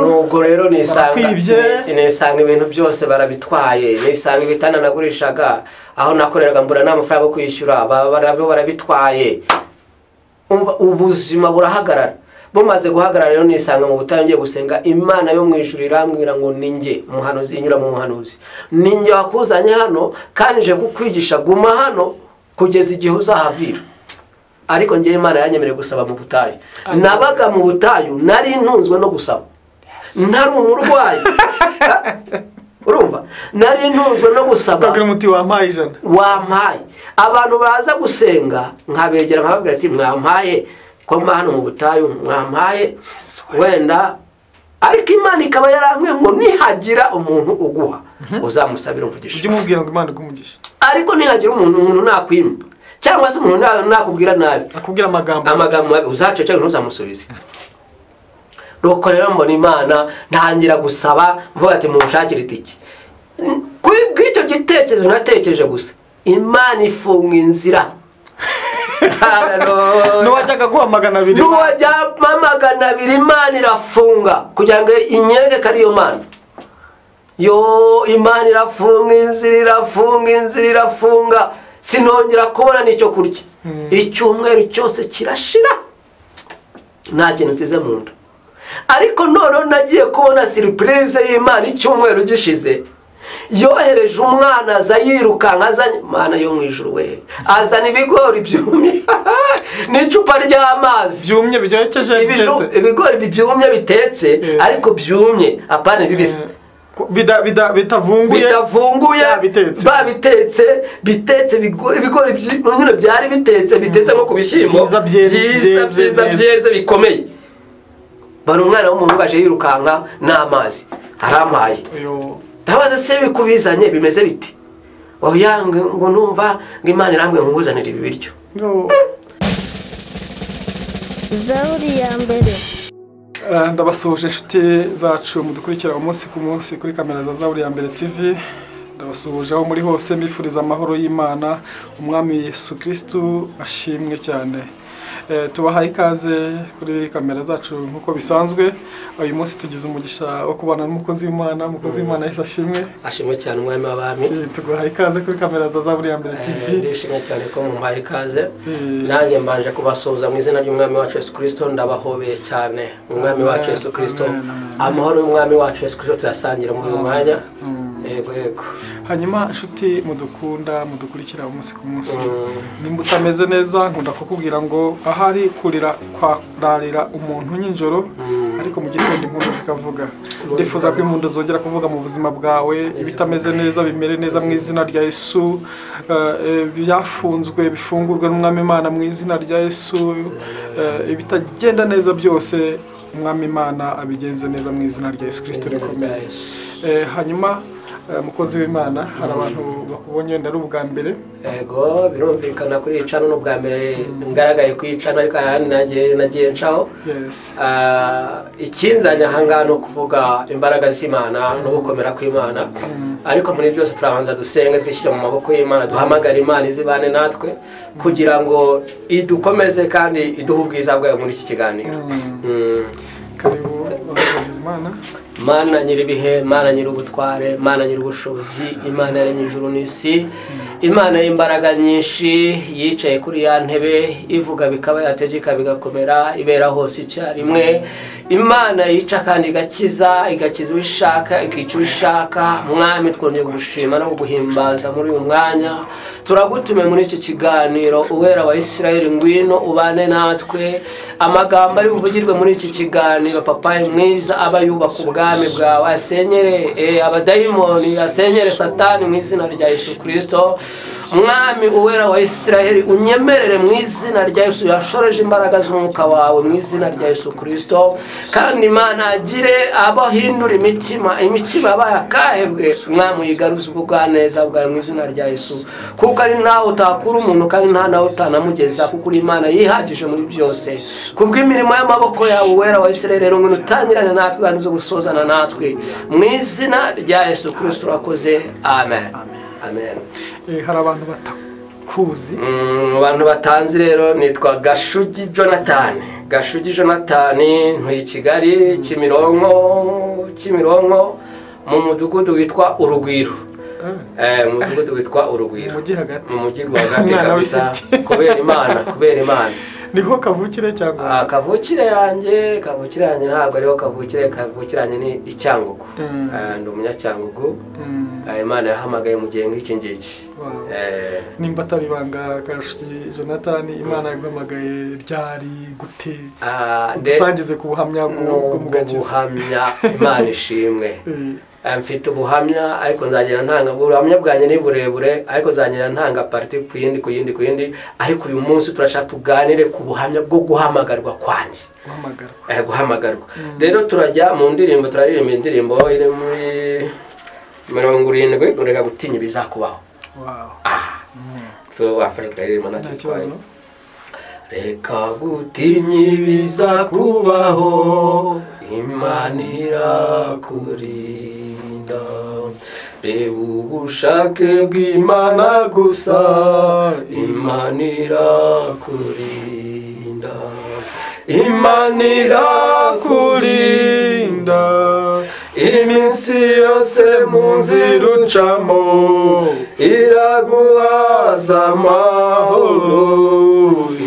ubwo rero nisanga ibintu byose barabitwaye, nisanga ibitanda nagurishaga aho nakoreraga mbura n'amafaranga yo kwishyura barabitwaye. Ubuzima burahagarara. Bumaze guhagarara rero nisanga mu butayu ngiye gusenga, Imana yo mu ijuru irambwira ngo ninjye umuhanuzi, inyura mu muhanuzi, ninjye wakuzanye hano kandi nje kukwigisha, guma hano kugeza igihe uzahavira. Ariko ngiye Imana yanyemereye gusaba mu butayu. Nabaga mu butayu nari ntunzwe no gusaba, ntari umurwayi. Urumva, nari ntunzwe no gusaba. Kagira umuti wampaye ijana, wampaye. Abantu baza gusenga nkabegera nkababwira ati mwampaye ko hano mu butayu, mwampaye wenda. Ariko Imana ikaba yarambwiye ngo nihagira umuntu uguha uzamusabira umugisha. Ujye mubwira ngo Imana igumugisha. Ariko nihagira umuntu nakwima cyangwa se umuntu nakubwira nabi, akubwira amagambo mabi, uzacece ntuzamusubize. Nuko rero mbona Imana ntangira gusaba mvuga ati mushakire itiki. Bw'icyo gitekerezo natekereje gusa, Imana ifunga inzira. Nuwajyaga guha magana abiri, Imana irafunga kugira ngo inyereke ko ariyo Mana. Imana irafunga inzira irafunga, sinongera kubona n'icyo kurya. Icyumweru cyose kirashira nta kintu nsize mu nda. Ariko none nagiye kubona surprise y'Imana. Icyumweru gishize yohereje umwana aza yirukanka, azanye Mana yo mu ijuru we, azana ibigori byumye n'icupa ry'amazi byumye byokeje bitetse, ibigori byumye bitetse ariko byumye apana bibisi, bitavunguye bitetse ibigori nyine byari bitetse nko ku bishyimbo byiza byeze bikomeye. Bari umwana w'umuntu baje yirukanka n'amazi arampaye. Ndabaza se bikubizanye bimeze biti? Oya ngo numva ngo Imana irambwe nkuzanira ibi biryo. Zaburi ya mbere. Ndabasuhuje inshuti zacu mudukurikira umunsi ku munsi kuri kamera za Zaburi ya mbere TV. Ndabasuhuje aho muri hose, mbifuriza amahoro y'Imana, umwami Yesu Kristo ashimwe cyane. Tubahaye ikaze kuri kamera zacu nkuko bisanzwe. Uyu munsi tugize umugisha wo kubana n'umukozi w'Imana Yesu ashimwe cyane, umwami w'abami. Tuguhaye ikaze kuri kamera za Zaburi ya mbere TV. Ndishimye cyane ko mumpaye ikaze. Nanjye mbanje kubasuhuza mu izina ry'umwami wacu Yesu Kristo, ndabahobeye cyane umwami wacu Yesu Kristo. Amahoro y'umwami wacu Yesu Kristo tuyasangira muri uyu mwanya. Yego. Hanyuma inshuti mudukunda mudukurikira umunsi ku munsi, nimba utameze neza nkunda kukubwira ngo ahari kurira kwararira umuntu nyinjoro, ariko mu gitondo impundu zikavuga. Ndifuza ko impundu zongera kuvuga mu buzima bwawe, ibitameze neza bimere neza mu izina rya Yesu, byafunzwe bifungurwe n'umwami Imana mu izina rya Yesu, ibitagenda neza byose umwami Imana abigenze neza mu izina rya Yesu Kristo rikomeye. Hanyuma mukozi w'Imana, hari abantu bakubonye ndari ubwa mbere. Yego, birumvikana kuri icano no bwa mbere ngaragaye kwicana, ariko nagiye ncaho. Ikinzanye ahangana no kuvuga imbaraga z'Imana no gukomera kw'Imana. Ariko muri byose turabanza dusenge, twishyira mu maboko y'Imana, duhamagara Imana izibane natwe kugira ngo idukomeze kandi iduhe ubwiza bwayo muri iki kiganiro. Karibu abakozi Imana. Mana nyiribihe, Mana nyirubutware, Mana nyirubushobozi, Imana yaremye ijuru n'isi, Imana y'imbaraga nyinshi, yicaye kuri ya ntebe ivuga bikaba, yategeka bigakomera, ibera hose icyarimwe. Imana yica kandi igakiza ubishaka, ikica ubishaka. Mwami, twongeye gushima no guhimbaza muri uyu mwanya. Turagutume muri iki kiganiro, uwera wa Isirayeli, ngwino ubane natwe. Amagambo ari buvugirwe muri iki kiganiro, papa mwiza, aba yubaka ubwami bwawe, asenyere abadayimoni, asenyere Satani mu izina rya Yesu Kristo. Mwami, uwera wa Isirayeli, unyemerere mu izina rya Yesu, yashoreje imbaraga z'umwuka wawe mu izina rya Yesu Kristo. Kandi Imana agire abahindura imitima yabaye akahebwe. Mwami, uyigaruze ubugwaneza bwawe mu izina rya Yesu, kuko ari nawe utakura umuntu kandi nta nawe utanamugeza, kuko uri Imana yihagije muri byose. Kubw'imirimo y'amaboko yawe, uwera wa Isirayeli, rero ngwino utangirane natwe kandi uze gusozana natwe mu izina rya Yesu Kristo. Urakoze, amen. Amen. Hari abantu batakuzi. Abantu batanzi rero, nitwa Gashugi Jonathan. Gashugi Jonathan ntuye Kigali Kimironko mu mudugudu witwa Urugwiro. Mu mudugudu witwa Urugwiro. Mu mujyi rwagati kabisa kubera Imana. Niho kavukire cyangwa kavukire yanjye ntabwo ariho kavukire ni Icyangugu. Ndi umunyacyangugu. Imana yahamagaye mu gihe nk'iki ngiki. nimba atari banga Gashugi Jonathan Imana yaguhamagaye ryari gute dusangize ku buhamya bw'umugakiza. Ubuhamya Imana ishimwe. Mfite ubuhamya ariko nzagera ntanga ubuhamya bwanjye ni burebure ariko nzagera ntanga parti ku yindi ariko uyu munsi turashaka tuganire ku buhamya bwo guhamagarwa kwanjye. Guhamagarwa. Rero turajya mu ndirimbo turaririmba indirimbo iri muri 70 ureka gutinya bizakubaho. Wafashe twaririmba nacyo kibazo. Reka gutinya bizakubaho Imana irakurinda. Reba ubushake bw'Imana gusa Imana irakurinda. Imana irakurinda iminsi yose mu nzira ucamo iraguhaza amahoro.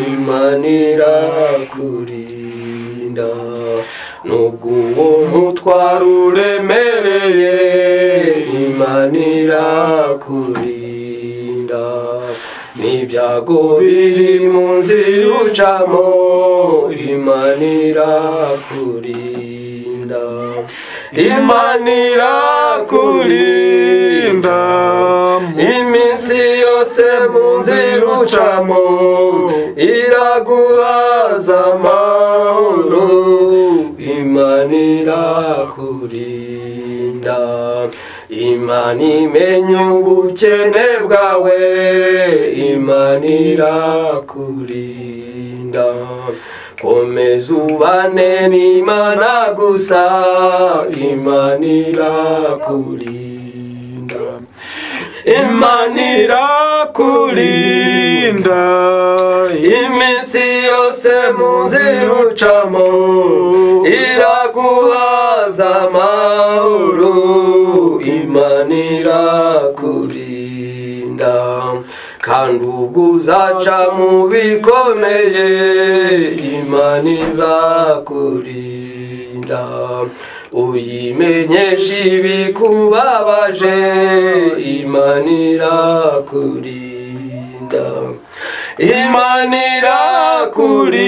Imana irakurinda nubwo uwo mutwaro uremereye Imana irakurinda. N'ibyago biri mu nzira ucamo Imana irakurinda. Imana irakurinda iminsi yose mu nzira ucamo iraguhaza amahoro. Imana irakurinda. Imana imenya ubukene bwawe Imana irakurinda. Komeza ubane n'Imana gusa Imana irakurinda. Imana irakurinda iminsi yose mu nzira ucamo iraguhaza amahoro. Imana irakurinda kandi ubwo uzaca mu bikomeye Imana izakurinda. Uyimenyesha ibikubabaje Imana irakurinda. Imana irakurinda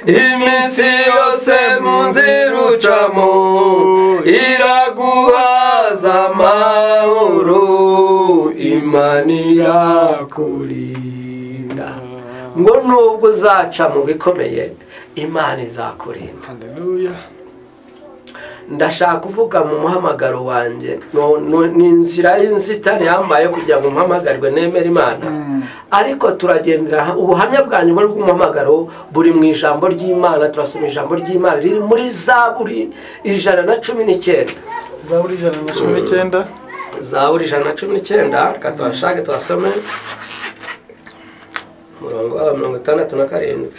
iminsi yose mu nzira ucamo iraguhaza amahoro. Imana irakurinda ngo nubwo uzaca mu bikomeye Imana izakurinda. Haleluya. Ndashaka kuvuga mu muhamagaro wanjye ni inzira y'inzitane yambaye kugira ngo muhamagarwe nemera Imana. Ariko turagendera ubuhamya bwanyu bwo umuhamagaro buri mu ijambo ry'Imana. Turasoma ijambo ry'Imana riri muri Zaburi 119. Zaburi 119. Zaburi 119 reka tuhashake tuhasome umurongo wa 67.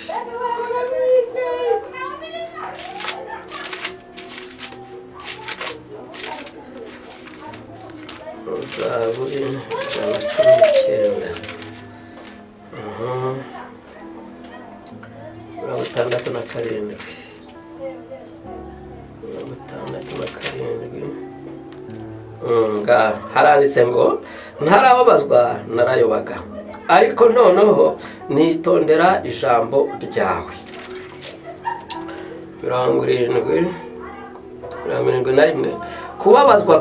Zaburi 119 haranditse ngo ntarababazwa narayobaga ariko noneho nitondera ijambo ryawe. 71 kubabazwa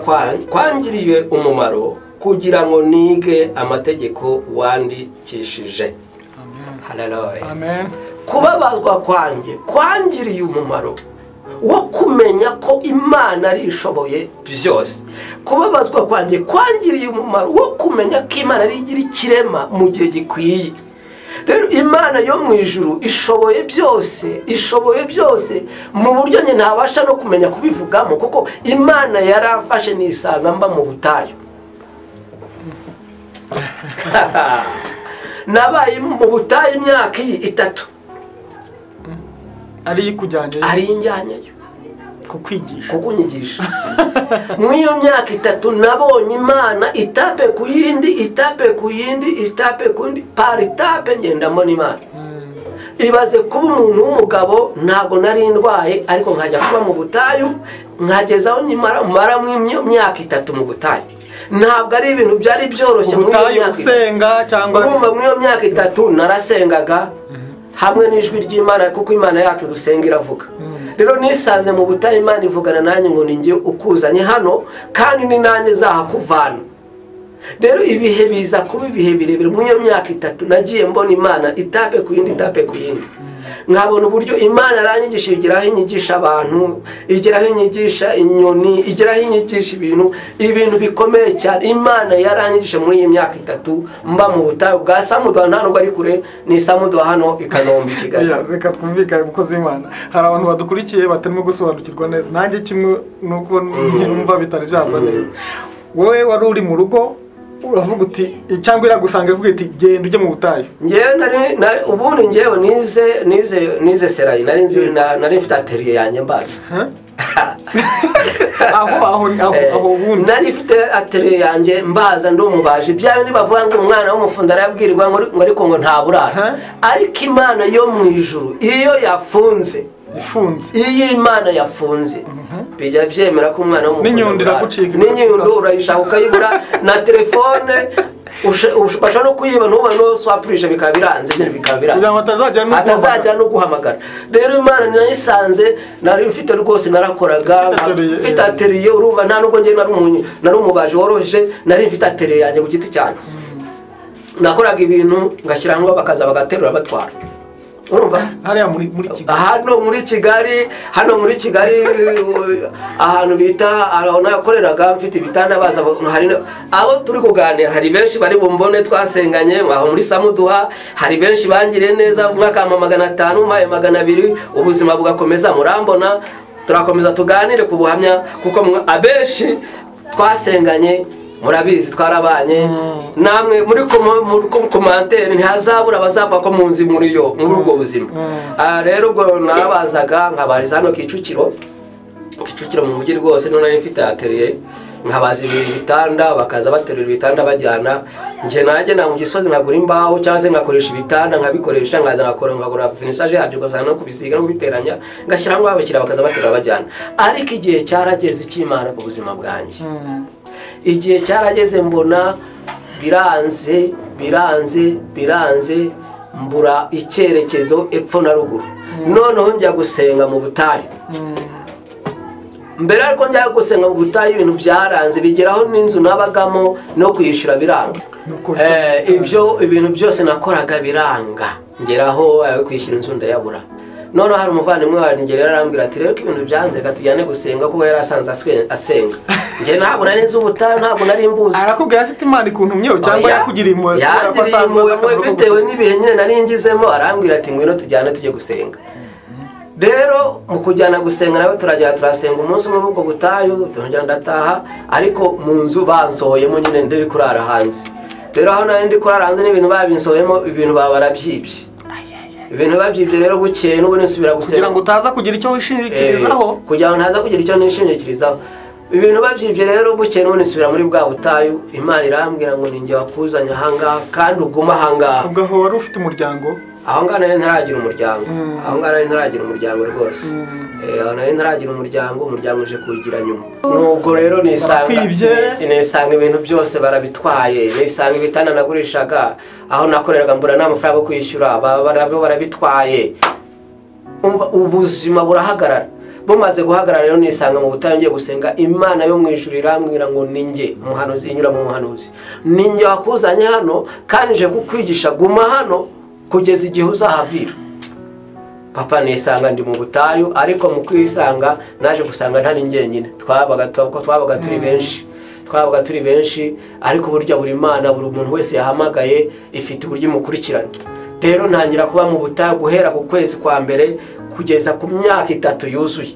kwangiriye umumaro kugira ngo nige amategeko wandikishije. Haleluya. Amen. Kubabazwa kwanjye kwangiriye umumaro wo kumenya ko Imana ari ishoboye byose. Kubabazwa kwanjye kwangiriye umumaro wo kumenya ko Imana ari igira ikirema mu gihe gikwiye. Rero Imana yo mu ijuru ishoboye byose mu buryo nye ntabasha no kumenya kubivugamo kuko Imana yaramfashe nisanga mba mu butayu. Nabaye mu butayu imyaka 3 ari kujyanye ari injyanyeyo kukwigisha kukunyigisha mw'iyo myaka 3 nabonye Imana itape ku yindi itape ku yindi itape ku yindi par itape ngenda mbona Imana ibaze kuba umuntu w'umugabo ntago nari ndwaye ariko nkajya kuba mu butayu nkagezaho mara mu myaka 3 mu butayu ntabwo ari ibintu byari byoroshye mu myaka usenga cyangwa urumva mu myaka 3 narasengaga hamwe n'ijwi ry'Imana kuko Imana yacu dusenga iravuga rero nisanze mu butayu Imana ivugana nanjye ngo ninjye ukuzanye hano kandi ni nanjye zahakuvana rero ibihe biza kuba ibihe birebire mu myaka 3 nagiye mbona Imana itape ku yindi itape ku yindi nkabona uburyo Imana aranyigisha igeraho inyigisha abantu igeraho inyigisha inyoni igeraho inyigisha ibintu bikomeye cyane Imana yaranyigisha muri iyi myaka 3 mba mu butayu bwa Samuduha nta nubwo ari kure ni Samuduha hano i Kanombe i Kigali reka twumvikane umukozi w'Imana hari abantu badukurikiye batarimo gusobanukirwa neza nanjye kimwe nuko numva bitari byaza neza wowe wari uri mu rugo uravuga uti cyangwa iragusanga ivuga iti genda ujye mu butayu ngewe nari ubundi ngewe nize serayi nari mfite atelier yanjye mbaza aho ubundi nari mfite atelier yanjye mbaza ndi umubaji byawe nibavuga ngo umwana w'umufundi arabwirwa ngo ariko ngo nta burara ariko Imana yo mu ijuru iyo yafunze iyi Imana yafunze bijya byemera ko umwana n'inyundo iragucika n'inyundo urayishaka ukayibura na telefone bashobora no kuyiba ntuba no swapurisha bikaba biranze nyine bikaba biranze atazajya no guhamagara rero Imana nayisanze nari mfite rwose narakoraga mfite atelier urumva nta nubwo ngiye nari umubaji woroheje nari mfite atelier yanjye ku giti cyane nakoraga ibintu ngashyira ngo bakaza bagaterura batwara urumva hariya muri Kigali hano muri Kigali ahantu bita aho nakoreraga mfite ibitanda baza hari abo turi kuganira hari benshi bari bumbone twasenganye aho muri Samuduha hari benshi bangiriye neza umwaka wa 500 mpaye 200 ubuzima bugakomeza murambona turakomeza tuganire ku buhamya kuko abenshi twasenganye murabizi twarabanye namwe muri commentaire ntihazabura bazapfa ko munzi muri ubwo buzima rero ubwo narabazaga nkabariza hano Kicukiro mu mujyi rwose none mfite atelier nkabaza ibitanda bakaza baterura ibitanda bajyana nje nanjye na mu Gisozi nkagura imbaho cyangwa se ngakoresha ibitanda nkabikoresha ngaza ngakora finissage yabyo ugasanga no kubisiga no kubiteranya ngashyira ngo abakira bakaza baterura bajyana ariko igihe cyarageze cy'Imana ku buzima bwanjye igihe cyarageze mbona biranze mbura icyerekezo epfo na ruguru noneho njya gusenga mu butayu mbere ariko njya gusenga mu butayu ibintu byaranze bigeraho n'inzu nabagamo no kwishyura biranga ibintu byose nakoraga biranga ngeraho kwishyura inzu ndayabura none hari umuvandimwe wanjye rero arambwira ati rero ko ibintu byanze gatujyane gusenga kuko yari asanze asenga nge ntabwo nari nzi ubutayu ntabwo nari mbuzi arakubwira ati Imana ikuntu myeho cyangwa yakugiriye impuhwe bitewe n'ibihe nyine nari ngizemo arambwira ati ngwino tujyane tujye gusenga rero mu kujyana gusenga nawe turasenga umunsi umwe ubwo butayu turongera ndataha ariko mu nzu bansohoyemo nyine ndiri kurara hanze rero aho nari ndi kurara hanze n'ibintu babinsohoyemo ibintu barabyibye ibintu babyibye rero bukeye n'ubu nisubira gusenga kugira ngo utaza kugira icyo wishingikirizaho kugira ngo ntaza kugira icyo nishingikirizaho ibintu babyibye rero bukeye n'ubu nisubira muri bwa butayu Imana irambwira ngo ninjye wakuzanye ahangaha kandi uguma ahangaha ubwo aho wari ufite umuryango aho ngaho nari ntaragira umuryango aho ngaho nari ntaragira umuryango rwose aho nari ntaragira umuryango uje kuwugira nyuma nubwo rero nisanga ibintu byose barabitwaye nisanga ibitanda nagurishaga aho nakoreraga mbura n'amafaranga yo kwishyura barabitwaye ubuzima burahagarara bumaze guhagarara rero nisanga mu butayu ngiye gusenga Imana yo mu ijuru irambwira ngo ninjye umuhanuzi inyura mu muhanuzi ninjye wakuzanye hano kandi nje kukwigisha guma hano kugeza igihe uzahavira papa nisanga ndi mu butayu ariko mu kwisanga naje gusanga ntari njyenyine twabaga turi benshi ariko burya buri Imana buri muntu wese yahamagaye ifite uburyo imukurikirana rero ntangira kuba mu butayu guhera ku kwezi kwa mbere kugeza ku myaka 3 yuzuye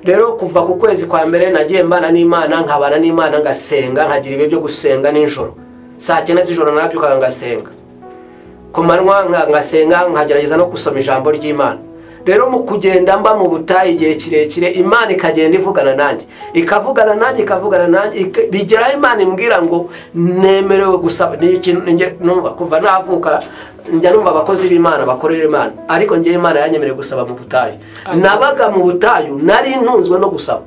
rero kuva ku kwezi kwa mbere nagiye mbana n'Imana nkabana n'Imana ngasenga nkagira ibihe byo gusenga n'ijoro saa 9 z'ijoro nabyukaga ngasenga ku manywa ngasenga nkagerageza no gusoma ijambo ry'Imana rero mu kugenda mba mu butayu igihe kirekire Imana ikagenda ivugana nanjye ikavugana nanjye bigeraho Imana imbwira ngo nemerewe gusaba. Ni ikintu numva kuva navuka njya numva abakozi b'Imana bakorera Imana, ariko ngiye Imana yanyemereye gusaba mu butayu. Nabaga mu butayu nari ntunzwe no gusaba,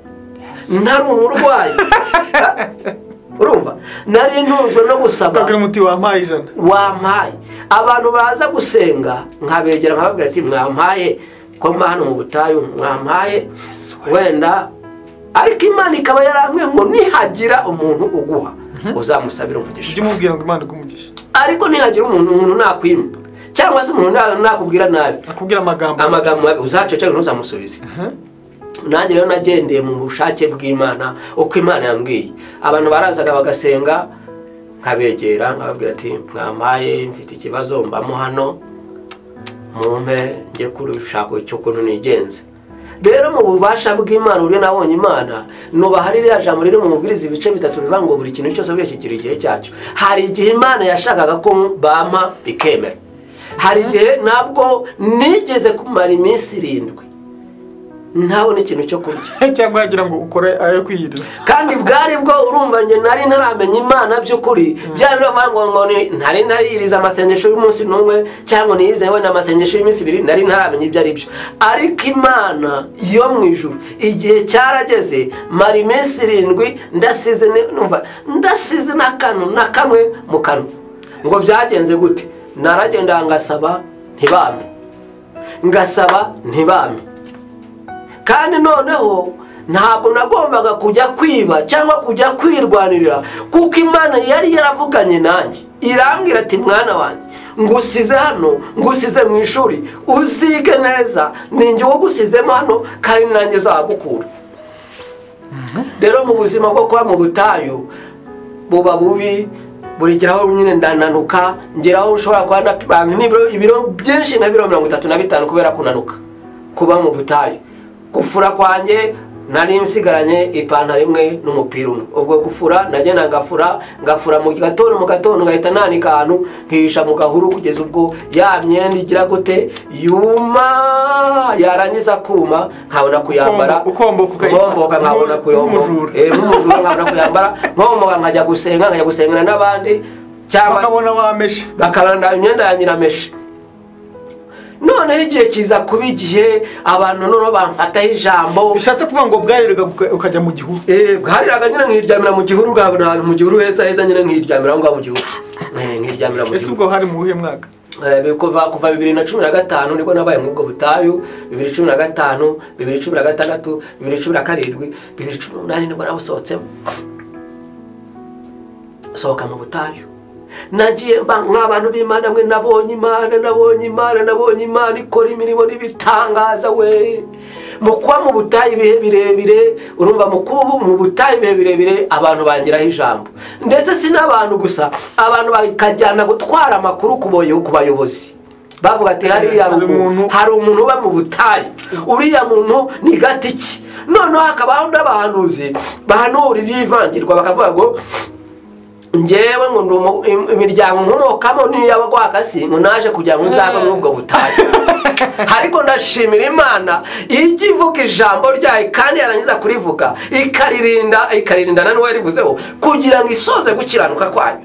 ntari umurwayi urumva, nari ntunzwe no gusaba. Kagira umuti wampaye ijana, wampaye. Abantu baza gusenga nkabegera nkababwira ati mwampaye ko mba hano mu butayu, mwampaye wenda, ariko Imana ikaba yarambwiye ngo nihagira umuntu uguha uzamusabira umugisha. ujye umubwira ngo Imana igumugisha. Ariko nihagira umuntu nakwima cyangwa se umuntu nakubwira nabi, akubwira amagambo mabi, uzaceceka ntuzamusubize. Nanjye rero nagendeye mu bushake bw'Imana uko Imana yambwiye. Abantu barazaga bagasenga nkabegera nkababwira ati mwampaye, mfite ikibazo mbamo hano, mumpe njye kurushaka cyo kuntu nigenze. Rero mu bubasha bw'Imana ubwo nabonye Imana nubaharire ya jambo riri mu mubwiriza ibice bitatu bivuga ngo buri kintu cyose byashikira igihe cyacyo. Hari igihe Imana yashakaga ko bampa bikemera, hari igihe nabwo nigeze kumara iminsi 7 ntabona ikintu cyo kurya cyangwa yagira ngo ukore ayo kwiyiriza, kandi bwari bwo urumva nge nari ntaramenya Imana by'ukuri. Byari bivuga ngo ntari naririza amasengesho y'umunsi n'umwe cyangwa niyize wenda amasengesho y'iminsi 2, nari ntaramenya ibyo ari byo. Ariko Imana yo mu ijuru igihe cyarageze mara iminsi 7 ndasize n'akantu na kamwe mu kanwa. Ngo byagenze gute? Naragenda ngasaba ntibame, ngasaba ntibame, kandi noneho ntabwo nagombaga kujya kwiba cyangwa kujya kwirwanirira, kuko Imana yari yaravuganye nanjye irambwira ati mwana wanjye ngusize hano, ngusize mu ishuri uzige neza, ninjye wo gusizemo hano kandi nanjye uzagukura. Rero mu buzima bwo kuba mu butayu buba bubi, burigeraho nyine ndananuka, ngeraho ushobora kuba napanga ibiro byinshi nka 35 kubera kunanuka kuba mu butayu. Gufura kwanjye nari nsigaranye ipantaro imwe n'umupira umwe. Ubwo gufura nagenda ngafura mu gatondo ngahita nanika ahantu nkihisha mu gahuru kugeza ubwo ya myenda igira gute yuma, yarangiza kuma nkabona kuyambara, ukomboka nkabona kuyomba n'umujura nkabona kuyambara, nkomoka nkajya gusengana n'abandi, cyangwa bakabona wameshe, bakabona imyenda ya nyirameshe. None igihe kiza kuba igihe abantu noneho bamfataho ijambo, bishatse kuvuga ngo bwariraga ukajya mu gihuru. Bwariraga nyine nkiryamira mu gihuru, bwabona mu gihuru heza nyine nkiryamira ngo mu gihuru, nkiryamira mu gihuru. Ese ubwo hari mu buhe mwaka? Kuva 2015 nibwo nabaye mu bwo butayu. 2015, 2016, 2017, 2018 nibwo nabusohotsemo. Sohoka mu butayu nagiye nk'abantu b'Imana mwe nabonye Imana ikora imirimo n'ibitangaza we. Mu kuba mu butayu ibihe birebire, urumva mu kuba mu butayu ibihe birebire abantu bangiraho ijambo, ndetse si n'abantu gusa, abantu bakajyana gutwara amakuru ku bayobozi, bavuga ati hariya hari umuntu uba mu butayu, uriya muntu ni gatiki. Noneho hakabaho n'abahanuzi bahanura iby'ivangirwa bakavuga ngo ngewe ngo imiryango nkomokamo niyo y'abagwakasi ngo naje kugira ngo nzaba muri ubwo butayu. Ariko ndashimira Imana ijya ivuga ijambo ryayo kandi yarangiza kurivuga ikaririnda na n'uwo yarivuzeho kugira ngo isoze gukiranuka kwayo.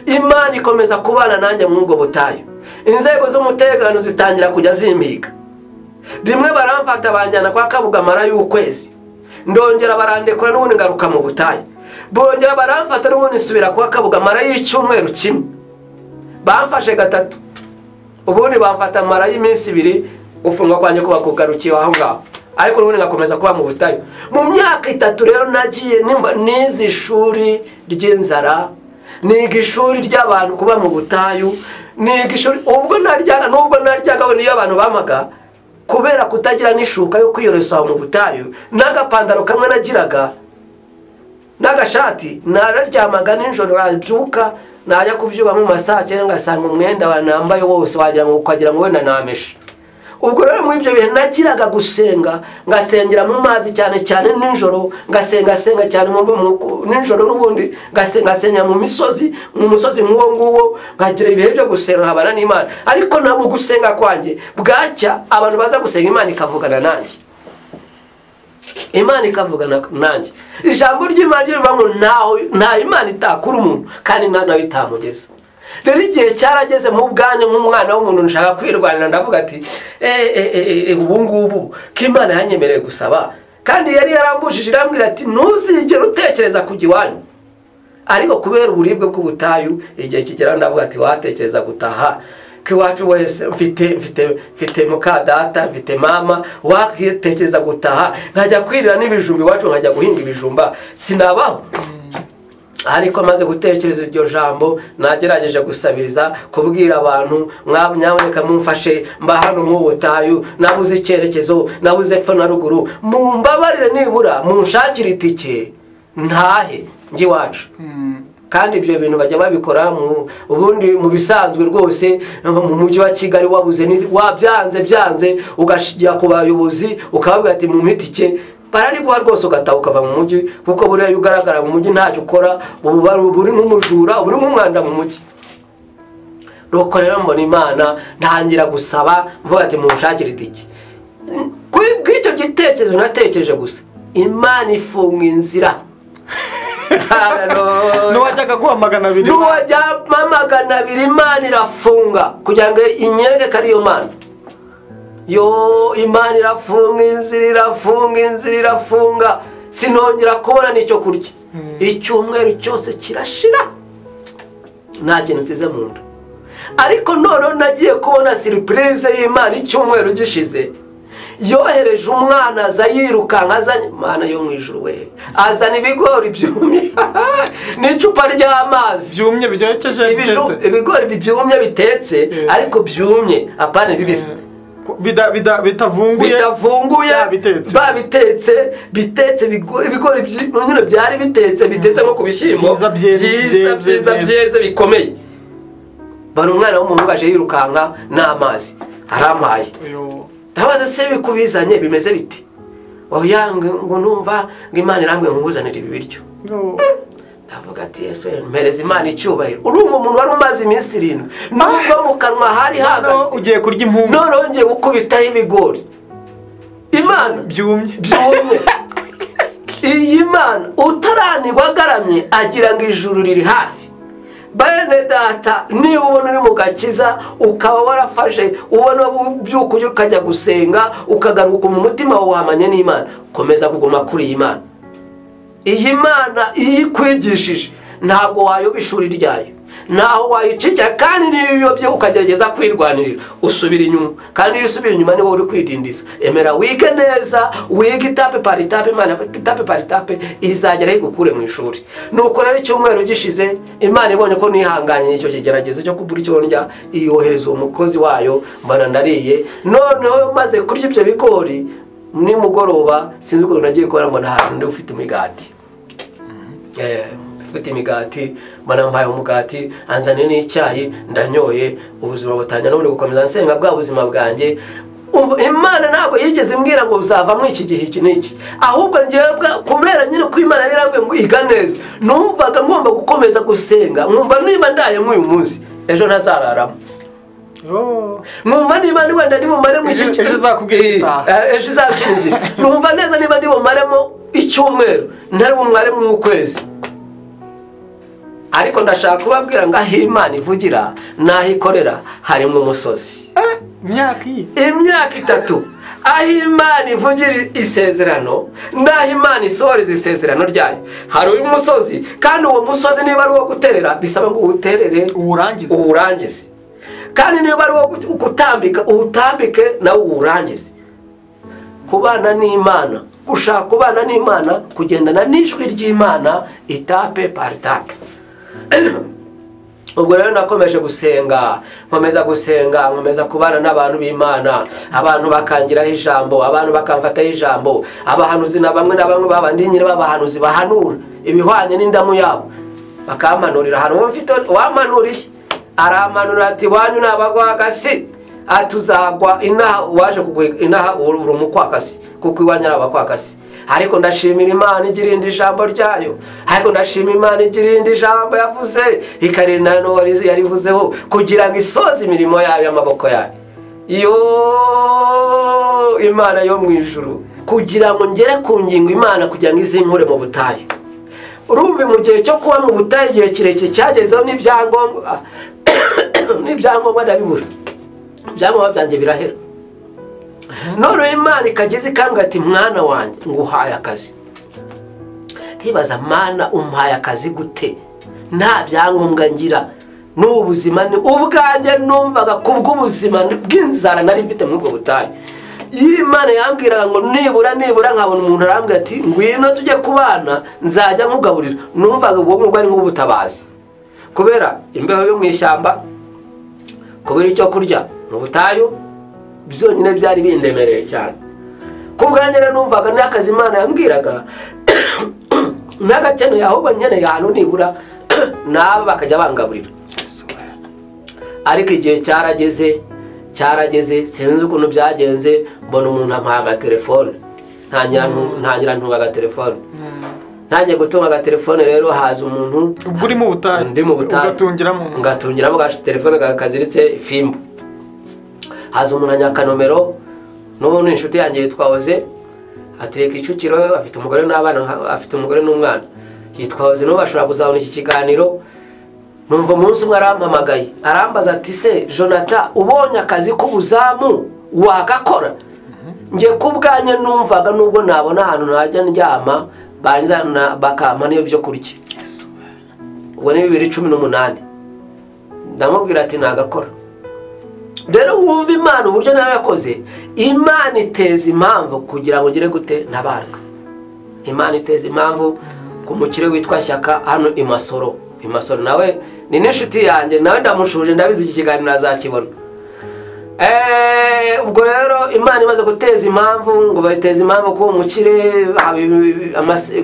Imana ikomeza kubana nanjye muri ubwo butayu. Inzego z'umutekano zitangira kujya zimpiga. Rimwe baramfata banjyana kwa Kabugamara y'ukwezi, ndongera barandekura n'ubundi ngaruka mu butayu. Bongera baramfata n'ubundi nsubira kwa Kabugamara y'icyumweru kimwe, bamfashe gatatu, ubundi bamfata mara y'iminsi 2 ufungwa kwanye kuba kugarukiye aho ngaho. Ariko n'ubundi ngakomeza kuba mu butayu. Mu myaka 3 rero nagiye nize ishuri ry'inzara, niga ishuri ry'abantu kuba mu butayu, niga ishuri ubwo naryaga niyo abantu bamaga kubera kutagira n'ishuka yo kwiyorosa mu butayu, n'agapandaro kamwe nagiraga n'agashati, nararyamaga n'injoro nabyuka najya kubyuba mu masaa 9 ngasanga umwenda wanambaye wose wagira ngo wenda nameshe. ubwo rero muri ibyo bihe nagiraga gusenga, ngasengera mu mazi cyane cyane nijoro, ngasenga cyane nijoro, n'ubundi ngasenga mu misozi, mu musozi nk'uwo nguwo, ngagira ibihe byo gusenga habana n'Imana. Ariko nabo gusenga kwanjye bwacya abantu baza gusenga Imana ikavugana nanjye, Imana ikavugana nanjye. Ijambo ry'Imana rivuga ngo nta Imana itakura umuntu kandi nta nawe itamugeza. Rero igihe cyarageze mu bwanjye nk'umwana w'umuntu nshaka kwirwanira, ndavuga ati ubu ngubu ko Imana yanyemereye gusaba, kandi yari yarambujije irambwira ati ntuzigere utekereza kujya iwanyu. Ariko kubera uburibwe bw'ubutayu igihe kigera ndavuga ati watekereza gutaha kiwacu wese, mfite muka data, mfite mama, watekereza gutaha nkajya kwirira n'ibijumba iwacu, nkajya guhinga ibijumba, sinabaho. Ariko maze gutekereza iryo jambo, nagerageje gusabiriza, kubwira abantu nyaboneka mumfashe mba hano mu butayu, nabuze icyerekezo, nabuze epfo na ruguru, mumbabarire nibura munshakire itike ntahe njye iwacu. Kandi ibyo bintu bajya babikora ubundi mu bisanzwe rwose. Mu mujyi wa Kigali wabyanze ugashyira ku bayobozi ukababwira ati mu mitike barariguha rwose, ugataha ukava mu mujyi, kuko buriya ugaragara mu mujyi ntacyo ukora, buri nk'umujura, buri nk'umwanda mu mujyi. Nuko rero mbona Imana, ntangira gusaba mvuga ati munshakire itike. Bw'icyo gitekerezo natekereje gusa, Imana ifunga inzira. Nuwajyaga guha magana abiri, Imana irafunga kugira ngo inyereke ko ariyo Mana. Imana irafunga inzira irafunga, sinongera kubona n'icyo kurya. Icyumweru cyose kirashira, nta kintu nsize mu nda. Ariko noneho nagiye kubona surprise y'Imana. Icyumweru gishize yohereje umwana aza yirukanka, azanye Imana yo mu ijuru we, azana ibigori byumye n'icupa ry'amazi byumye byokeje, ibigori byumye bitetse, ariko byumye apana bibisi, bitavunguye bitetse ibigori nyine byari bitetse nko ku bishyimbo byiza byeze bikomeye. Bari umwana w'umuntu baje yirukanka n'amazi arampaye. Ndabaza se bikubizanye bimeze biti? Oya ngo numva ngo Imana irambwe nkuzanira ibi biryo. Ndavuga ati Yesu mpereza Imana icyubahiro. Urumva umuntu wari umaze iminsi 7 nubwo mu kanwa hari hagaze, ugiye kurya impumbu, none ngiye gukubitaho ibigori. Imana byumye. Iyi Mana utaranirwa agaramye agira ngo ijuru riri hafi. Bene data, niba ubona uri mu gakiza ukaba warafashe, ubona byuko ukajya gusenga, ukagaruka mu mutima wahamanye n'Imana, komeza kuguma kuri iyi Mana. Iyi Mana iyikwigishije ntabwo wayoba ishuri ryayo, naho wayicika, kandi niyo uyobye ukagerageza kwirwanirira usubira inyuma. Kandi iyo usubiye inyuma niwo uri kwidindiza. Emera wige neza, wige itape par itape, Imana itape par itape izagera igukure mu ishuri. Nuko rero icyumweru gishize Imana ibonye ko nihanganye icyo kigeragezo cyo kubura icyo ndya, iyohereza uwo mukozi wayo, mbana ndariye. Noneho maze kurya ibyo bigori, nimugoroba sinzi uko nagiye kubona mbona ahantu ndi ufite imigati. Ufite imigati, mbona mpaye umugati, anzane n'icyayi, ndanyoye, ubuzima butangira no gukomeza nsenga bwa buzima bwanjye. Imana ntabwo yigeze imbwira ngo uzava mu iki gihe iki n'iki, ahubwo ngewe kubera nyine ko Imana yarambwiye ngo iga neza, numvaga ngomba gukomeza gusenga, nkumva niba ndaye nk'uyu munsi ejo ntazararamo. Numva niba wenda ndi bumaremo ejo izakubwira ejo izakinzi, numva neza niba ndi bumaremo icyumweru ntari bumaremo ukwezi. Ariko ndashaka kubabwira ngo aho Imana ivugira naho ikorera harimo umusozi. Imyaka 3 aho Imana ivugira isezerano, naho Imana isohoreza isezerano ryayo hari uyu musozi. Kandi uwo musozi niba ari uwo guterera, bisaba ngo uwuterere uwurangize. Kandi niba ari uwo gutambika, uwutambike nawe uwurangize. Kubana n'Imana, gushaka kubana n'Imana, kugendana n'ijwi ry'Imana itape par itape. Ubwo rero nakomeje gusenga, nkomeza kubana n'abantu b'Imana, abantu bakangiraho ijambo, abantu bakamfataho ijambo, abahanuzi na bamwe babandi nyine babahanuzi bahanura ibihwanye n'indamu yabo, bakampanurira. Hari uwo mfite wampanuriye, arampanura ati wanyu nabagwagasi, atuzagwa inaha waje kugwe inaha uri umukwakasi kuko iwanya abakwakasi ariko ndashimira Imana igirinde ijambo ryayo ariko ndashimira Imana igirinde ijambo yavuze ikarinda no yarivuzeho kugira ngo isoze imirimo yayo y'amaboko yayo yo Imana yo mu ijuru kugira ngo ngere ku ngingo Imana kugira ngo izinkure mu butayu urumva mu gihe cyo kuba mu butayu igihe kirekire cyagezeho n'ibyangombwa ndabibura ibyangombwa byanjye birahera none Imana ikageze ikambwira ati mwana wanjye nguhaye akazi nkibaza Mana umpaye akazi gute nta byangombwa ngira n'ubuzima ni ubwanjye numvaga kubw'ubuzima bw'inzara nari mfite muri ubwo butayu Imana yambwiraga ngo nibura nkabona umuntu arambwira ati ngwino tujye kubana nzajya nkugaburira numvaga ubwo ngubwo ari nk'ubutabazi kubera imbeho yo mu ishyamba kubera icyo kurya mu butayu byonyine byari bindemereye cyane kubwanjye rero numvaga n'akazi Imana yambwiraga n'agakeneye ahubwo nkeneye ahantu nibura nabo bakajya bangaburira ariko igihe cyarageze sinzi ukuntu byagenze mbona umuntu ampaye agatelefone ntangira ntunga agatelefone ntangiye gutunga agatelefone rero haza umuntu ubwo uri mu butayu ndi mu butayu ngatungiramo agatelefone kaziritse ifimbo haza umuntu anyakanomero n'ubundi inshuti yanjye yitwa Oze atuye Kicukiro afite umugore n'abana afite umugore n'umwana yitwa Oze n'ubu bashobora kuzabona iki kiganiro numva umunsi umwe arampamagaye arambaza ati se Jonathan ubonye akazi k'ubuzamu wagakora ngiye kubwanye numvaga nubwo nabona ahantu najya ndyama banzana bakampa niyo byo kurya ubwo ni 2018 ndamubwira ati nagakora rero wumva Imana uburyo nayo yakoze Imana iteza impamvu kugira ngo ngire gute nabarwa Imana iteza impamvu ku mukire witwa Shyaka hano Imasoro nawe ni n'inshuti yanjye nawe ndamushuje ndabizi iki kiganiro azakibona ubwo rero Imana imaze guteza impamvu ngo bayiteza impamvu ko umukire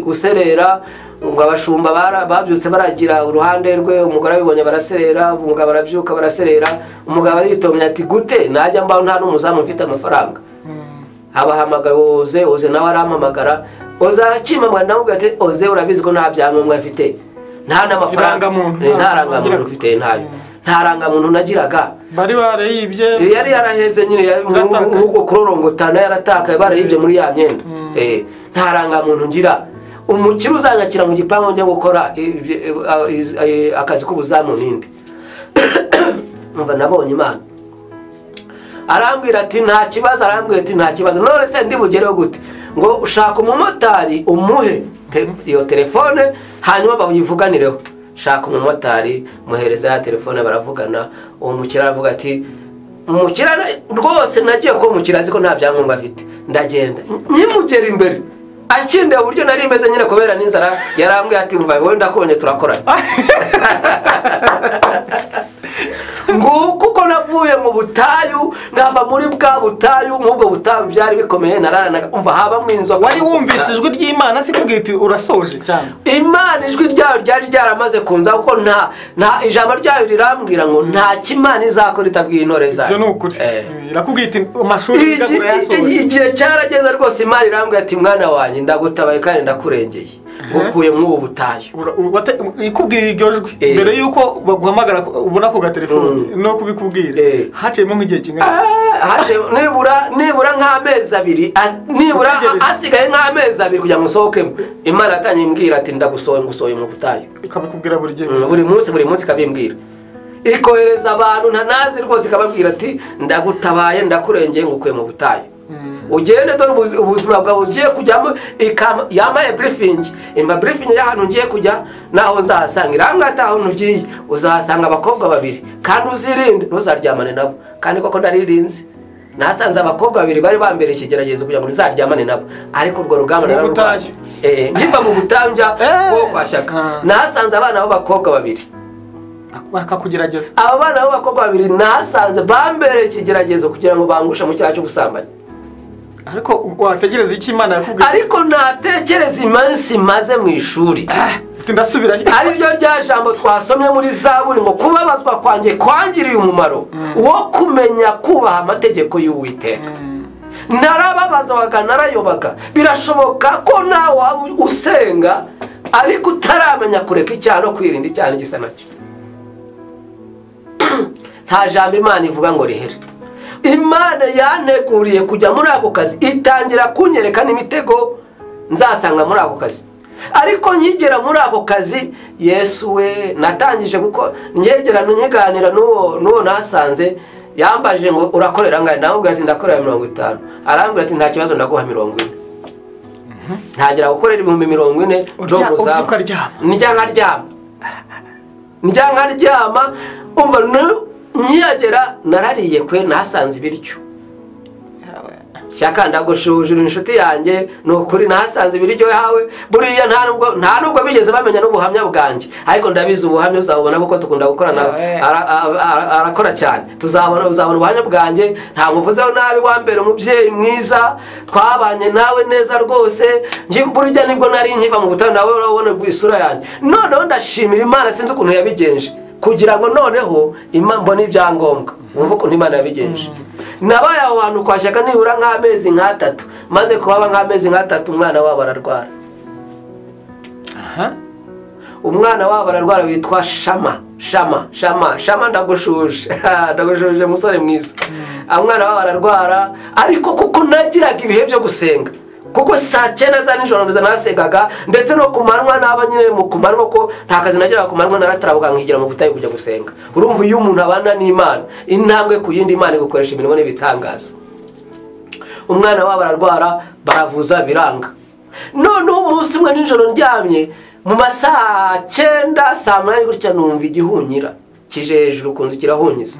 guserera ngo abashumba babyutse baragira uruhande rwe umugore abibonye baraserera umugabo barabyuka baraserera umugabo aritomnya ati gute najya mbaho nta n'umuzamu mfite amafaranga abahamagaye Oze nawe arampamagara Oze akimamwa ndamubwira ati Oze urabizi ko nta byangombwa afite nta n'amafaranga nta rangamuntu ufite nta rangamuntu nagiraga bari barayibye yari yaraheze nyine nk'ubwo kurorongotana yaratakaye barayibye muri ya myenda nta rangamuntu ngira umukire uzanyakira mu gipangu njye gukora akazi k'ubuzamu ninde umva nabonye Imana arambwira ati nta kibazo none se ndi bugereho gute ngo ushaka umumotari umuhe iyo telefone hanyuma bayivuganireho shaka umumotari muhereza ya telefone baravugana uwo mukira aravuga ati umukira rwose nagiye ko umukira azi ko nta byangombwa afite ndagenda nyimugera imbere akinde uburyo nari meze nyine kubera n'inzara yarambwiye ati umva wowe ndakubonye turakorana kuko navuye mu butayu ngava muri bwa butayu nk'ubwo butayu byari bikomeye nararanaga umva haba mu inzoga wari wumvise ijwi ry'Imana sikubwite urasoje cyane Imana ijwi ryayo ryari ryaramaze kunza kuko nta ijambo ryayo rirambwira ngo nta kimana izakora itabwiye intore zayo byo nukuri irakubwite amashuri y'igakura yasoje igihe cyarageze rwose Imana irambwira ati mwana wanjye ndagutabaye kandi ndakurengeye ukuye mu butayu ikubwira iryo jwi mbere yuko baguhamagara ubona ko gatelefone no kubikubwira haciyemo nk'igihe kingana nibura nk'amezi abiri nibura asigaye nk'amezi abiri kugira ngo usohokemo Imana yatangiye imbwira ati ngusohoye mu butayu ikabikubwira buri munsi ikabimbwira ikohereza abantu ntanazi rwose ikababwira ati ndagutabaye ndakurengeye ngukuye mu butayu ugende dore ubuzima bwawe ugiye kujyamo yamaye briefing y'ahantu ngiye kujya naho nzahasanga irangata aho ntugiye uzahasanga abakobwa babiri kandi uzirinde ntuzaryamane nabo kandi koko ndaririnze nasanze abakobwa babiri bari bambere ikigeragezo kugira ngo nzaryamane nabo ariko urwo rugamba nararwaye nkiva mu butambya bwo kwa Shyaka nasanze abana b'abakobwa babiri bakakugerageza aba bana b'abakobwa babiri nasanze bambere ikigeragezo kugira ngo bangushe mu cyaha cy'ubusambanyi ariko wategereza iki Imana yakubwiye ariko natekereza imansi maze mu ishuri ndasubira ari byo rya jambo twasomye muri Zaburi ngo kubabazwa kwanjye kwangiriye umumaro wo kumenya kubaha amategeko y'Uwiteka. Narababazaga narayobaga. Birashoboka ko nawe waba usenga ariko utaramenya kureka icyaha no kwirinda icyaha gisa nacyo. Nta jambo Imana ivuga ngo rihere. Imana yanteguriye kujya muri ako kazi, itangira kunyereka n'imitego nzasanga muri ako kazi. Ariko nkigera muri ako kazi, Yesu we natangije kuko nyegerana nyiganira n'uwo nasanze, yambajije ngo urakorera ngari, namubwira ati ndakorera 50. Arambwira ati nta kibazo ndaguha 40. Ntagira gukorera 40 ndo muzaba. Njya nkaryama umva nyagera narariye kwe nasanze ibiryo. Shaka ndagushujura inshuti yanjye nukuri nahasanze ibiryo yawe buriya nta nubwo bigeze bamenya n'ubuhamya bwanjye, ariko ndabizi ubuhamya uzabona kuko tukunda gukorana arakora cyane. Uzabona ubuhamya bwanjye, nta muvuzeho nabi, wambere umubyeyi mwiza, twabanye nawe neza rwose. Burya nibwo nari nkiva mu butayu nawe urabona isura yanjye. Noneho ndashimira Imana, sinzi ukuntu yabigenje kugira ngo noneho mbone ibyangombwa. Wumva ukuntu Imana yabigenje. Nabaye aho hantu kwa Shyaka nibura nk'amezi 3, maze kuhaba nk'amezi 3 umwana wabo ararwara. Umwana wabo ararwara witwa Shama ndagushuje musore mwiza. Umwana wabo ararwara, ariko kuko nagiraga ibihe byo gusenga, kuko saa 9 za nijoro nasengaga, ndetse no kumanwa naba nyine mu kumanwa ko nta kazi nagiraga kumanwa, naratarabuka nkigira mu butayu kujya gusenga. Urumva iyo umuntu abana n'Imana, intambwe ku yindi Imana igukoresha imirimo n'ibitangaza. Umwana wabo ararwara, baravuza biranga. None umunsi umwe nijoro ndyamye mu masaa 9 saa 8 gutya numva igihunyira kije hejuru kunzu kirahunyiza.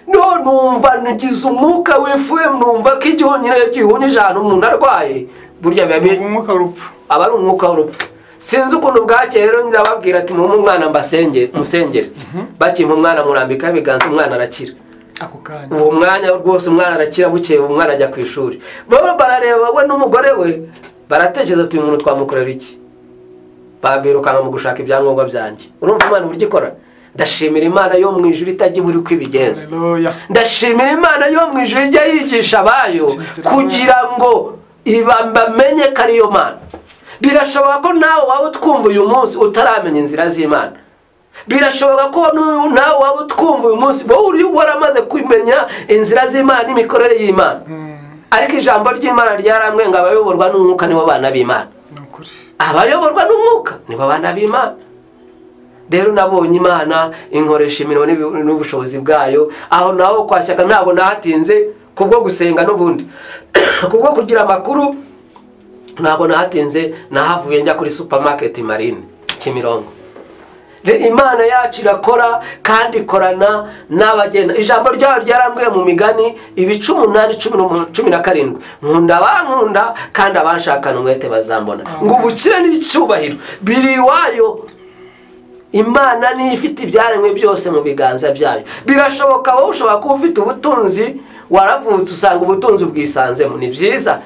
No numva nigize umwuka wifuye, numva ko igihunyira gihunyije ahantu umuntu arwaye, burya biba umwuka w'urupfu. Aba ari umwuka w'urupfu. Sinzi ukuntu bwakeye rero ndababwira ati mu mwana musengere. Bakimpa umwana murambika ibiganza, umwana arakira. Ako kanya uwo mwanya rwose umwana arakira, bukeye umwana ajya ku ishuri. Baba barareba we n'umugore we, baratekereza ati uyu muntu twamukorera iki? Babirukanga mu gushaka ibyangombwa byanjye. Urumva Imana uburyo ikora? Ndashimira Imana yo mu ijuru itagira uri kwibigenza. Ndashimira Imana yo mu ijuru ijya yigisha abayo kugira ngo bamenye ko ari yo Mana. Birashoboka ko nawe waba utwumva uyu munsi utaramenya inzira z'Imana. Birashoboka ko nawe waba utwumva uyu munsi wowe waramaze kumenya inzira z'Imana n'imikorere y'Imana. Ariko ijambo ry'Imana ryaramwe ngo abayoborwa n'umwuka nibo bana b'Imana. Abayoborwa n'umwuka nibo bana b'Imana. Rero nabonye Imana inkoresha imirimo n'ubushobozi bwayo. Aho naho kwa Shyaka ntabwo nahatinze kubwo gusenga n'ubundi. Kubwo kugira amakuru ntabwo nahatinze, nahavuye njya kuri supermarket Marine Kimirongo. Imana yacu irakora kandi ikorana n'abagenda. Ijambo ryayo ryarambwiye mu Migani 8:17 nkunda abankunda kandi abanshakana umwete bazambona. Ngo ubukire n'icyubahiro biri iwayo. Imana ni ifite ibyaremwe byose mu biganza byayo. Birashoboka wowe ushobora kuba ufite ubutunzi, waravutse usanga ubutunzi bwisanzemo, ni byiza,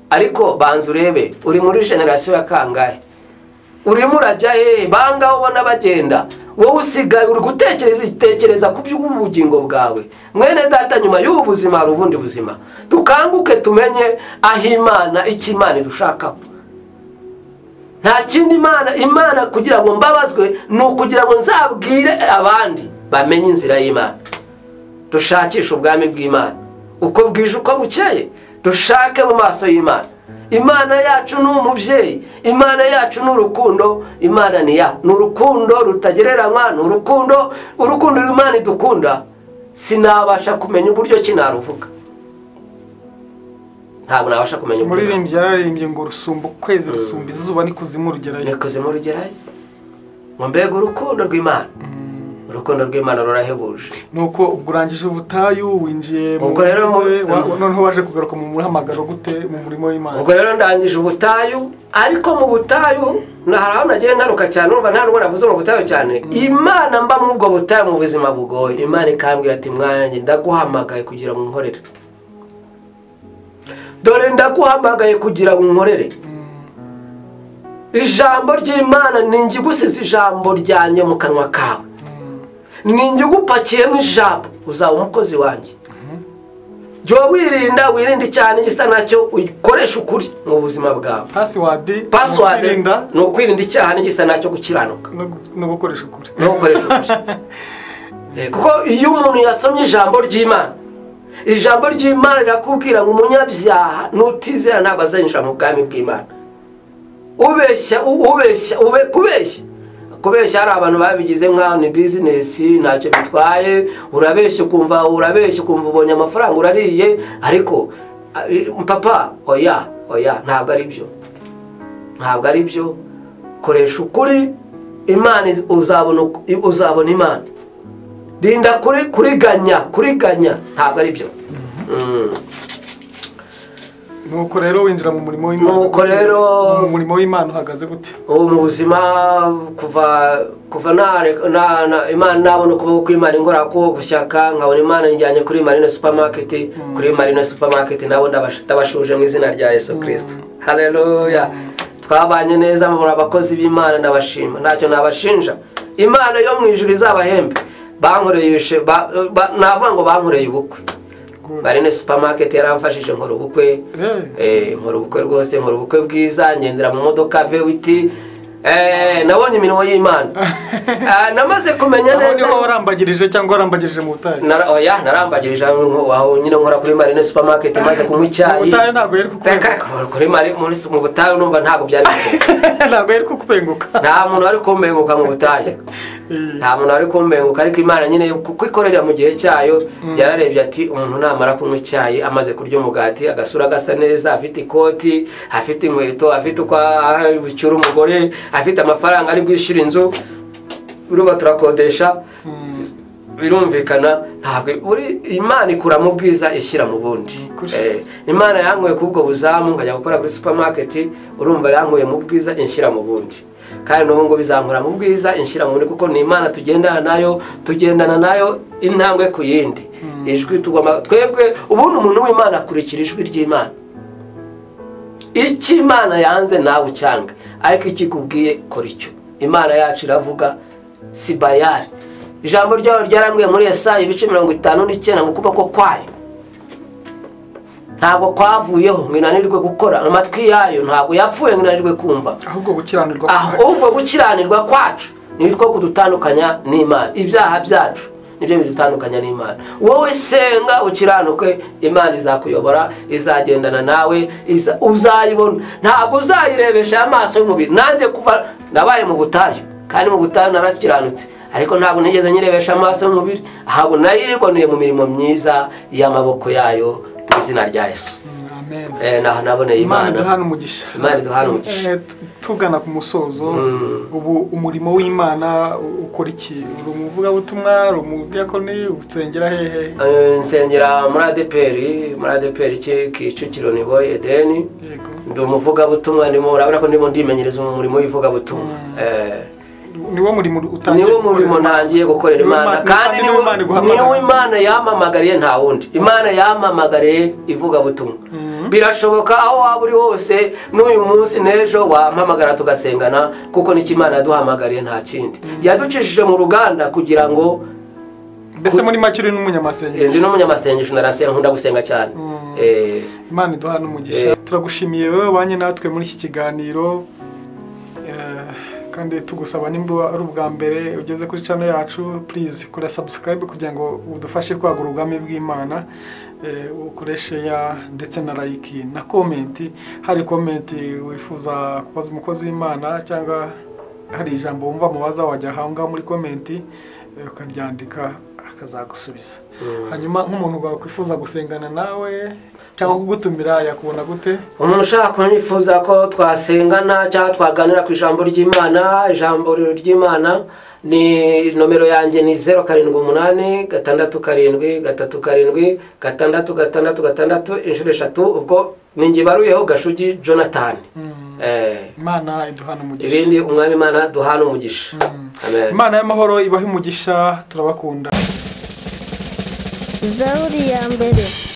ariko banza urebe uri muri generation ya kangahe, urimo urajya hehe, bangaho ubona bagenda, wowe usigaye uri gutekereza ku by'ubugingo bwawe. Mwene data, nyuma y'ubu buzima hari ubundi buzima. Dukanguke tumenye aho Imana, icyo Imana idushakaho. Nta kindi Imana kugira ngo mbabazwe ni ukugira ngo nzabwire abandi bamenye inzira y'Imana. Dushakisha ubwami bw'Imana uko bwije uko bukeye, dushake mu maso y'Imana. Imana yacu ni umubyeyi, Imana yacu ni urukundo. Imana ni urukundo rutagereranywa, ni urukundo Imana idukunda. Sinabasha kumenya uburyo ki naruvuga, ntabwo nabasha kumenya uburyo. Muririmbyi yararimbye ngo rusumba ukwezi rusumba izuba n'ikuzimu rugerayo. N'ikuzimu rugerayo. Ngo mbega urukundo rw'Imana. Urukundo rw'Imana rurahebuje. Nuko ubwo urangije ubutayu winjiye mu noneho waje kugaruka mu muhamagaro gute mu murimo w'Imana? Ubwo rero ndangije ubutayu, ariko mu butayu naharaho nagiye ngaruka cyane, urumva nta nubwo navuze mu butayu cyane. Imana mba mu ubwo butayu mu buzima bugoye, Imana ikambwira ati mwanjye ndaguhamagaye kugira ngo nkorere. Dore ndaguhamagaye kugira ngo nkorere. ijambo ry'Imana ninjye gusize ijambo ryanjye mu kanwa kawe, ninjye gupakiyemo ijambo, uzaba umukozi wanjye. Jya wirinde cyane igisa nacyo, ukoresha ukuri mu buzima bwawe. Password ni ukwirinda icyaha n'igisa nacyo gukiranuka no gukoresha ukuri. Kuko iyo umuntu yasomye ijambo ry'Imana, ijambo ry'Imana rirakubwira ngo umunyabyaha nutizera ntabwo azinjira mu bwami bw'Imana. Kubeshya hari abantu babigize nk'aho ni business, ntacyo bitwaye. Urabeshya ukumva ubonye amafaranga urariye, ariko papa oya ntabwo ari byo. Koresha ukuri, Imana uzabona Imana. Rinda kuriganya ntabwo ari byo. Nuko rero winjira mu murimo w'Imana. Nuko rero mu murimo w'Imana uhagaze gute? Mu buzima kuva Imana nabona ukuboko kw'Imana ingora ko gushyaka, nkabona Imana njyanye kuri Marine Supermarket. Kuri Marine Supermarket nabo ndabashuje mu izina rya Yesu Kristo. Haleluya. Twabanye neza mu abakozi b'Imana, ndabashima, ntacyo nabashinja. Imana yo mu ijuru izabahembe. Navuga ngo bankoreye ubukwe. Marine Supermarket yaramfashije nkora ubukwe. Nkora ubukwe rwose, nkora ubukwe bwiza, ngendera mu modoka V8. Nabonye imirimo y'Imana. Namaze kumenya neza. Niho warambagirije cyangwa warambagirije mu butayu? Oya, narambagirije aho nyine nkora kuri Marine Supermarket, maze kunywa icyayi. Ubutayu ntabwo yari kukubenguka. Kuri mu butayu numva ntabwo byari. Ntabwo yari kukubenguka. Nta muntu ari kumbenguka mu butayu. Nta muntu ari kumbenguka, ariko Imana nyine kwikorera mu gihe cyayo yararebye ati umuntu namara kunywa icyayi, amaze kurya umugati, agasura gasa neza, afite ikoti, afite inkweto, afite uko bucyura umugore, afite amafaranga ari bwishyura inzu, uruba turakodesha, birumvikana. Ntabwo Imana ikura mu bwiza ishyira mu bundi. Imana yankuye kubwo buzamu nkajya gukora kuri supermarket, urumva yankuye mu bwiza inshyira mu bundi. Kandi n'ubu ngo bizankura mu bwiza inshyira mu bundi, kuko ni Imana tugendana nayo intambwe ku yindi. Ijwi tugomba twebwe, ubundi umuntu w'Imana akurikira ijwi ry'Imana. Icyo Imana yanze nawe ucyanga, ariko ikikubwiye kora icyo. Imana yacu iravuga si bayari. Ijambo ryayo ryarambwiye muri Yesaya ibice 59 mu kuboko kwayo ntabwo kwavuyeho ngo inanirwe gukora, amatwi yayo ntabwo yapfuye ngo inanirwe kumva, ahubwo gukiranirwa kwacu nitwo kudutandukanya n'Imana. Ibyaha byacu nibyo bidutandukanya n'Imana. Wowe senga ukiranuke, Imana izakuyobora, izagendana nawe, uzayibona. Ntabwo uzayirebesha amaso y'umubiri. Nanjye kuva nabaye mu butayu, kandi mu butayu narakiranutse, ariko ntabwo nigeze nyirebesha amaso y'umubiri, ahubwo nayiboneye mu mirimo myiza y'amaboko yayo mu izina rya Yesu. Amen. Naho naboneye Imana duhana umugisha. Imana duhana umugisha. Tugana ku musozo, ubu umurimo w'Imana ukora iki? Uri umuvuga butumwa, uri umudiyakoni, utsengera hehe? Nsengera muri ADPR Kicukiro ni Boy Eden. Ndi umuvuga butumwa, urabona ko ndimo ndimenyereza umurimo w'ivuga butumwa. Niwo murimo ntangiye gukorera Imana, kandi niwo Imana yampamagariye, nta wundi. Imana yampamagariye ivuga butumwa. Birashoboka aho waba uri hose n'uyu munsi n'ejo wampamagara tugasengana, kuko n'iki Imana yaduhamagariye nta kindi. Yaducishije mu ruganda kugira ngo mbese muri make uri n'umunyamasengesho. Ndi n'umunyamasengesho, narasenga, nkunda gusenga cyane. Imana duhana umugisha. Turagushimiye wewe banye natwe muri iki kiganiro, kandi tugusaba nimba ari ubwa mbere ugeze kuri channel yacu, please kora subscribe kugira ngo udufashe kwagura ubwami bw'Imana. Ukoreshe ya ndetse na like na comment. Hari comment wifuza kubaza umukozi w'Imana, cyangwa hari ijambo wumva mubaza, wajya hanga muri comment ukaryandika akazagusubiza. Hanyuma nk'umuntu wakwifuza gusengana nawe cyangwa kugutumira yakubona gute? Umuntu ushaka kunifuza ko twasengana cyangwa twaganira ku ijambo ry'Imana, ijambo ry'Imana, ni nomero yanjye ni 078 6 7 3 inshuro 3. Ubwo ningibaruyeho Gashugi Jonathan. Imana iduhana umugisha. Ibindi umwami Imana duhana umugisha. Amen. Imana y'amahoro ibahe umugisha, turabakunda. Zaburi ya mbere.